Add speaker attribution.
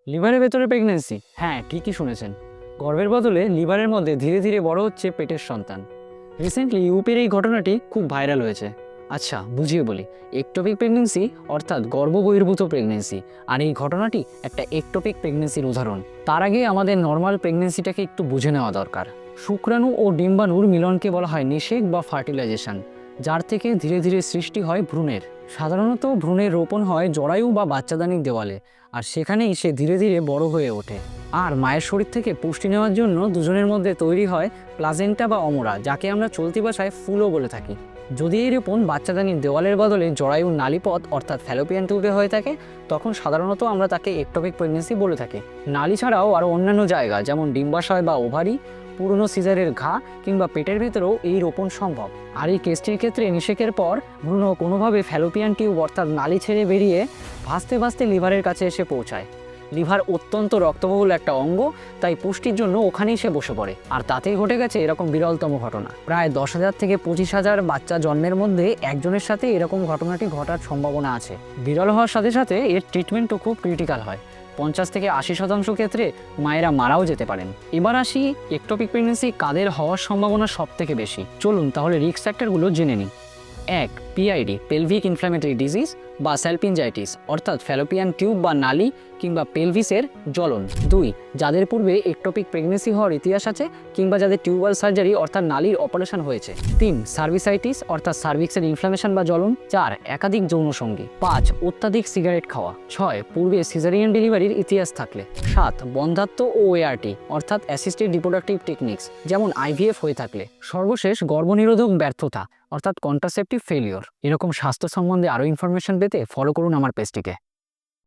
Speaker 1: লিভারের ভেতরে প্রেগন্যান্সি? হ্যাঁ, ঠিকই শুনেছেন। গর্ভের বদলে লিভারের মধ্যে ধীরে ধীরে বড় হচ্ছে পেটের সন্তান। রিসেন্টলি ইউপির এই ঘটনাটি খুব ভাইরাল হয়েছে। আচ্ছা, বুঝিয়ে বলি। একটোপিক প্রেগন্যান্সি অর্থাৎ গর্ভবহির্ভূত প্রেগন্যান্সি, আর এই ঘটনাটি একটা একটোপিক প্রেগন্যান্সির উদাহরণ। তার আগে আমাদের নর্মাল প্রেগন্যান্সিটাকে একটু বুঝে নেওয়া দরকার। শুক্রাণু ও ডিম্বাণুর মিলনকে বলা হয় নিষেক বা ফার্টিলাইজেশন, যার থেকে ধীরে ধীরে সৃষ্টি হয় ভ্রূণের। সাধারণত ভ্রূণের রোপণ হয় জরায়ু বা বাচ্চাদানির দেওয়ালে, আর সেখানেই সে ধীরে ধীরে বড় হয়ে ওঠে। আর মায়ের শরীর থেকে পুষ্টি নেওয়ার জন্য দুজনের মধ্যে তৈরি হয় প্লাজেন্টা বা অমরা, যাকে আমরা চলতি ভাষায় ফুলও বলে থাকি। যদি এই রোপণ বাচ্চাদানির দেওয়ালের বদলে জরায়ুর নালীপথ অর্থাৎ ফ্যালোপিয়ান টিউবে হয়ে থাকে, তখন সাধারণত আমরা তাকে একটোপিক প্রেগন্যান্সি বলে থাকি। নালী ছাড়াও আরও অন্যান্য জায়গা যেমন ডিম্বাশয় বা ওভারি, পুরনো সিজারের ঘা কিংবা পেটের ভেতরেও এই রোপণ সম্ভব। আর এই কেসটির ক্ষেত্রে নিষেকের পর ভ্রূণ কোনোভাবে ফ্যালোপিয়ান টিউব অর্থাৎ নালী ছেড়ে বেরিয়ে ভাসতে ভাসতে লিভারের কাছে এসে পৌঁছায়। লিভার অত্যন্ত রক্তবহুল একটা অঙ্গ, তাই পুষ্টির জন্য ওখানেই সে বসে পড়ে। আর তাতেই ঘটে গেছে এরকম বিরলতম ঘটনা। প্রায় 10,000 থেকে 25,000 বাচ্চা জন্মের মধ্যে একজনের সাথে এরকম ঘটনাটি ঘটার সম্ভাবনা আছে। বিরল হওয়ার সাথে সাথে এর ট্রিটমেন্টও খুব ক্রিটিক্যাল হয়। 50 থেকে 80% ক্ষেত্রে মায়েরা মারাও যেতে পারেন। এবার আসি, একটোপিক প্রেগন্যান্সি কাদের হওয়ার সম্ভাবনা সব থেকে বেশি। চলুন তাহলে রিস্ক ফ্যাক্টরগুলো জেনে নিই। 1. পিআইডি, পেলভিক ইনফ্ল্যামেটরি ডিজিজ বা স্যালপিনজাইটিস, অর্থাৎ ফ্যালোপিয়ান টিউব বা নালী কিংবা পেলভিসের জ্বলন। 2. যাদের পূর্বে একটোপিক প্রেগন্যান্সি হওয়ার ইতিহাস আছে কিংবা যাদের টিউবাল সার্জারি অর্থাৎ নালীর অপারেশন হয়েছে। 3. সার্ভিসাইটিস অর্থাৎ সার্ভিক্সের ইনফ্লামেশন বা জ্বলন। 4. একাধিক যৌনসঙ্গী। 5. অত্যাধিক সিগারেট খাওয়া। 6. পূর্বে সিজারিয়ান ডেলিভারির ইতিহাস থাকলে। 7. বন্ধ্যাত্ব ও ওএআরটি অর্থাৎ অ্যাসিস্টেড রিপ্রোডাক্টিভ টেকনিক্স যেমন আইভিএফ হয়ে থাকলে। সর্বশেষ গর্ভনিরোধক ব্যর্থতা অর্থাৎ কন্ট্রাসেপটিভ ফেলিওর। এরকম স্বাস্থ্য সম্বন্ধে আরও ইনফরমেশন পেতে ফলো করুন আমার পেজটিকে।